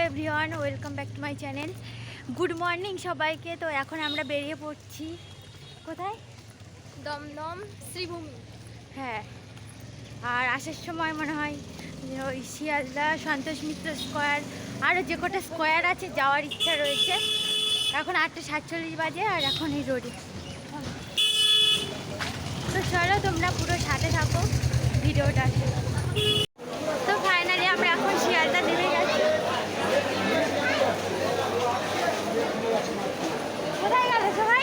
Everyone, welcome back to my channel. Good morning সবাইকে। তো এখন আমরা বেরিয়ে পড়ছি কোথায়? দমদম শ্রীভূমি। হ্যাঁ, আর আসার সময় মনে হয় যে ওই শিয়ালদা, সন্তোষ মিত্র স্কোয়ার, আরও যে কটা স্কোয়ার আছে যাওয়ার ইচ্ছা রয়েছে। এখন 8:47 বাজে আর এখন এই রোডে। তো চলো তোমরা পুরো সাথে থাকো ভিডিওটা। তো ফাইনালি আমরা এখন শিয়ালদা নেমে গেছি। কোথায় গেল সবাই?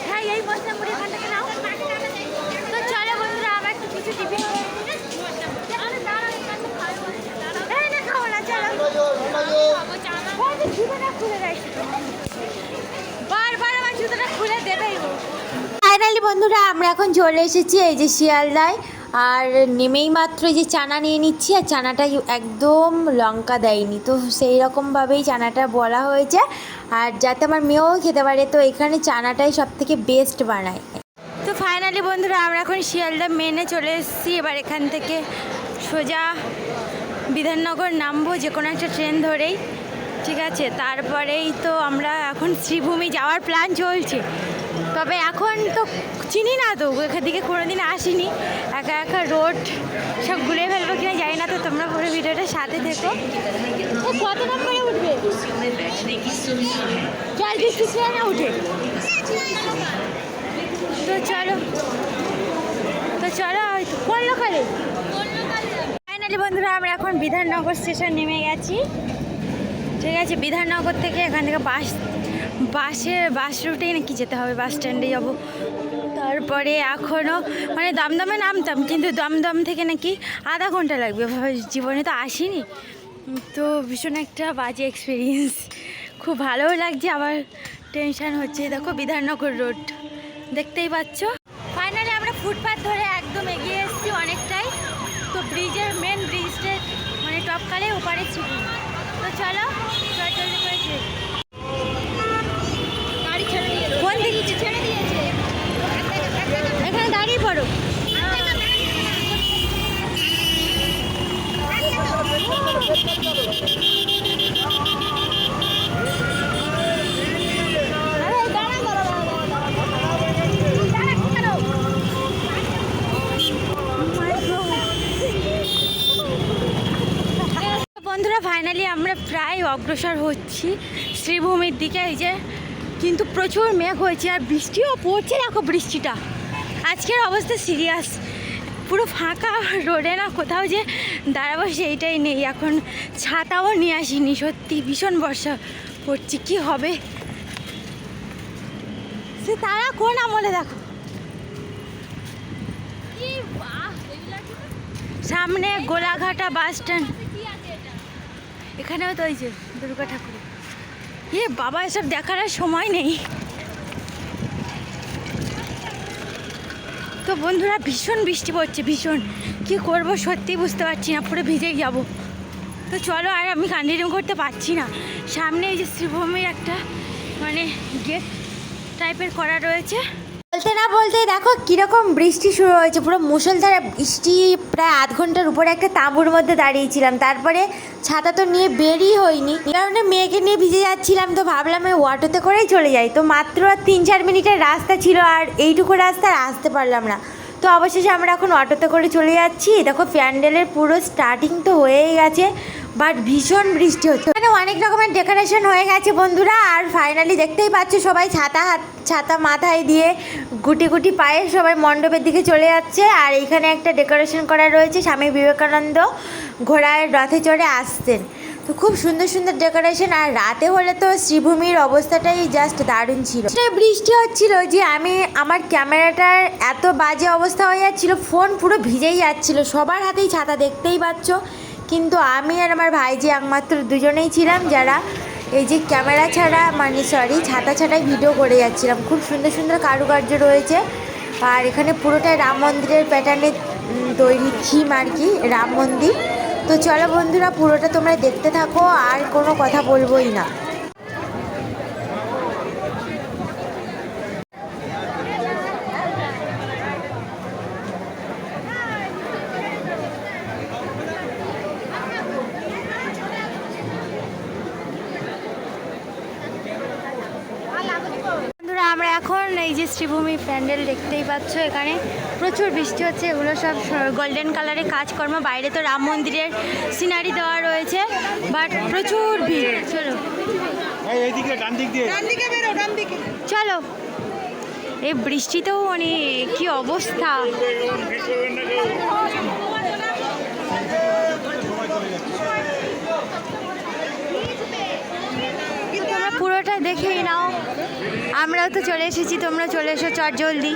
হ্যাঁ, এই বসে মুড়ি এখান থেকে নাও। তো চলো বন্ধুরা, আমরা একটু কিছু টিফিন খাবো না, চলো। জুতোটা খুলে রাখছি, বারবার আমার জুতোটা খুলে দেবেই। ফাইনালি বন্ধুরা, আমরা এখন চলে এসেছি এই যে শিয়ালদায়। আর নেমেই মাত্র এই যে চানা নিয়ে নিচ্ছি, আর চানাটা একদম লঙ্কা দেয়নি, তো সেই রকমভাবেই চানাটা বলা হয়েছে, আর যাতে আমার মেয়েও খেতে পারে। তো এখানে চানাটাই সব থেকে বেস্ট বানায়। তো ফাইনালি বন্ধুরা, আমরা এখন শিয়ালদা মেনে চলে এসেছি। এবার এখান থেকে সোজা বিধাননগর নামবো, যে কোনো একটা ট্রেন ধরেই, ঠিক আছে? তারপরেই তো আমরা এখন শ্রীভূমি যাওয়ার প্ল্যান চলছে। তবে এখন তো চিনি না, তো এদিকে কোনোদিন আসিনি, একা একা রোড সব ঘুরে ফেলবো কিনা জানি না। তো তোমরা পুরো ভিডিওটা সাথে দেখো। কত নম্বরে উঠবে? না উঠে। তো চলো কোন ফাইনালি বন্ধুরা, আমরা এখন বিধাননগর স্টেশন নেমে গেছি, ঠিক আছে? বিধাননগর থেকে এখান থেকে বাস রুটেই নাকি যেতে হবে, বাস স্ট্যান্ডে যাবো। তারপরে এখনও মানে দমদমে নামতাম, কিন্তু দমদম থেকে নাকি আধা ঘন্টা লাগবে। জীবনে তো আসিনি, তো ভীষণ একটা বাজে এক্সপিরিয়েন্স। খুব ভালোও লাগছে, আবার টেনশান হচ্ছে। দেখো বিধাননগর রোড দেখতেই পাচ্ছ। ফাইনালি আমরা ফুটপাথ ধরে একদম এগিয়ে এসেছি অনেকটাই। তো মেন ব্রিজের মানে টপকালে ওপারে ছিল। তো চলো জলদি করেছি। কোন দিকে ছেড়ে দিয়েছে? এখানে দাঁড়িয়ে পড়ো। বন্ধুরা, ফাইনালি আমরা প্রায় অগ্রসর হচ্ছি শ্রীভূমির দিকে। এই যে, কিন্তু প্রচুর মেঘ হয়েছে আর বৃষ্টিও পড়ছে। দেখো বৃষ্টিটা, আজকের অবস্থা সিরিয়াস। পুরো ফাঁকা রোডে না কোথাও যে দাঁড়াবো সেইটাই নেই। এখন ছাতাও নিয়ে আসিনি, সত্যি ভীষণ বর্ষা পড়ছে। কি হবে সে তারা কোন আমলে। দেখো সামনে গোলাঘাটা বাস স্ট্যান্ড, এখানেও তো ওই যে দুর্গা ঠাকুর। বাবা, এসব দেখার আর সময় নেই। তো বন্ধুরা, ভীষণ বৃষ্টি পড়ছে, ভীষণ। কি করব সত্যি বুঝতে পারছি না, পুরো ভিজেই যাব। তো চলো, আর আমি কন্টিনিউ করতে পারছি না। সামনে এই যে শ্রীভূমির একটা মানে গেট টাইপের করা রয়েছে। বলতে না বলতে দেখো কীরকম বৃষ্টি শুরু হয়েছে, পুরো মুষলধারে বৃষ্টি। প্রায় আধ ঘন্টার উপরে একটা তাঁবুর মধ্যে দাঁড়িয়েছিলাম, তারপরে ছাতা তো নিয়ে বেরই হয়নি, কারণে মেয়েকে নিয়ে ভিজে যাচ্ছিলাম। তো ভাবলাম এই অটোতে করেই চলে যাই। তো মাত্র 3-4 মিনিটের রাস্তা ছিল, আর এইটুকু রাস্তা আর আসতে পারলাম না। তো অবশেষে আমরা এখন অটোতে করে চলে যাচ্ছি। দেখো প্যান্ডেলের পুরো স্টার্টিং তো হয়েই গেছে, বাট ভীষণ বৃষ্টি হচ্ছে। এখানে অনেক রকমের ডেকোরেশন হয়ে গেছে বন্ধুরা। আর ফাইনালি দেখতেই পাচ্ছ সবাই ছাতা মাথায় দিয়ে গুটি গুটি পায়ে সবাই মণ্ডপের দিকে চলে যাচ্ছে। আর এইখানে একটা ডেকোরেশন করা রয়েছে, স্বামী বিবেকানন্দ ঘোড়ায় রথে চড়ে আসতেন। তো খুব সুন্দর সুন্দর ডেকোরেশন। আর রাতে হলে তো শ্রীভূমির অবস্থাটাই জাস্ট দারুণ ছিল। বৃষ্টি হচ্ছিল যে আমার ক্যামেরাটার এত বাজে অবস্থা হয়ে যাচ্ছিল, ফোন পুরো ভিজেই যাচ্ছিল। সবার হাতেই ছাতা দেখতেই পাচ্ছ, কিন্তু আমি আর আমার ভাইজি একমাত্র দুজনেই ছিলাম যারা এই যে ক্যামেরা ছাড়া ছাতা ছাড়াই ভিডিও করে যাচ্ছিলাম। খুব সুন্দর সুন্দর কারুকার্য রয়েছে। আর এখানে পুরোটাই রাম মন্দিরের প্যাটার্নে তৈরি থিম আর কি, রাম মন্দির। তো চলো বন্ধুরা, পুরোটা তোমরা দেখতে থাকো, আর কোনো কথা বলবোই না। শ্রীভূমি প্যান্ডেল দেখতেই পাচ্ছ, এখানে প্রচুর বৃষ্টি হচ্ছে। এগুলো সব গোল্ডেন কালারের কাজকর্ম। বাইরে তো রাম মন্দিরের সিনারি দেওয়া রয়েছে, বাট প্রচুর ভিড়। চলো চলো, এই বৃষ্টিতেও মানে কি অবস্থা। তোমরা পুরোটা দেখেই নাও। আমরাও তো চলে এসেছি, তোমরা চলে এসো চট জলদি।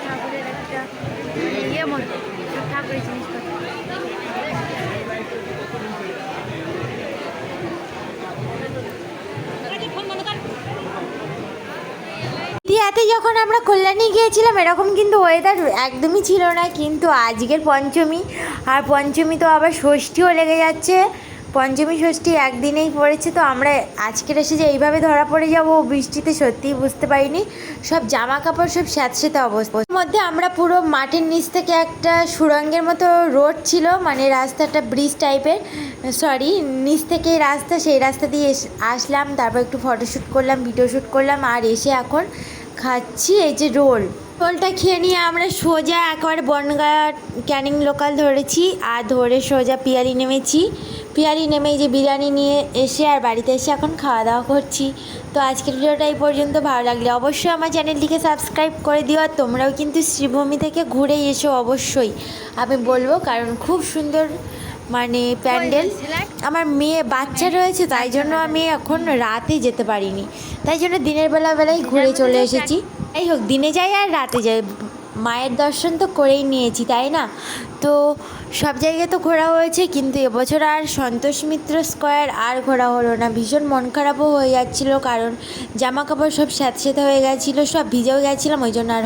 ঠাকুরের একটা ইয়ে মতো ঠাকুরের জিনিসপত্র। দিয়াতে যখন আমরা কল্যাণী গিয়েছিলাম এরকম কিন্তু ওয়েদার একদমই ছিল না, কিন্তু আজকের পঞ্চমী, আর পঞ্চমী তো আবার ষষ্ঠীও লেগে যাচ্ছে। পঞ্চমী ষষ্ঠী একদিনেই পড়েছে, তো আমরা আজকের এসে যে এইভাবে ধরা পড়ে যাব বৃষ্টিতে সত্যিই বুঝতে পারিনি। সব জামা কাপড় সব স্যাঁতসেঁতে অবস্থার মধ্যে। আমরা পুরো মাটির নিচ থেকে একটা সুড়ঙ্গের মতো রোড ছিল, মানে রাস্তাটা ব্রিজ টাইপের, সরি নিচ থেকে রাস্তা, সেই রাস্তা দিয়ে আসলাম। তারপর একটু ফটোশ্যুট করলাম, ভিডিও শ্যুট করলাম, আর এসে এখন খাচ্ছি এই যে রোলটা খেয়ে নিয়ে আমরা সোজা একেবারে বনগাঁ ক্যানিং লোকাল ধরেছি, আর ধরে সোজা পিয়ালি নেমেছি। পিয়ালি নেমে এই যে বিরিয়ানি নিয়ে এসে আর বাড়িতে এসে এখন খাওয়া দাওয়া করছি। তো আজকের ভিডিওটা এই পর্যন্ত। ভালো লাগলে অবশ্যই আমার চ্যানেলটিকে সাবস্ক্রাইব করে দিও, আর তোমরাও কিন্তু শ্রীভূমি থেকে ঘুরে এসো অবশ্যই, আমি বলবো, কারণ খুব সুন্দর মানে প্যান্ডেল। আমার মেয়ে বাচ্চা রয়েছে, তাই জন্য আমি এখন রাতে যেতে পারিনি, তাই জন্য দিনের বেলায় ঘুরে চলে এসেছি। যাই হোক, দিনে যাই আর রাতে যাই, মায়ের দর্শন তো করেই নিয়েছি, তাই না? তো সব জায়গায় তো ঘোরা হয়েছে, কিন্তু এবছর আর সন্তোষ মিত্র স্কোয়ার আর ঘোরা হলো না। ভীষণ মন খারাপও হয়ে যাচ্ছিলো, কারণ জামা কাপড় সব স্যাঁতসেঁতে হয়ে গেছিলো, সব ভিজেও গেছিলাম, ওই জন্য আর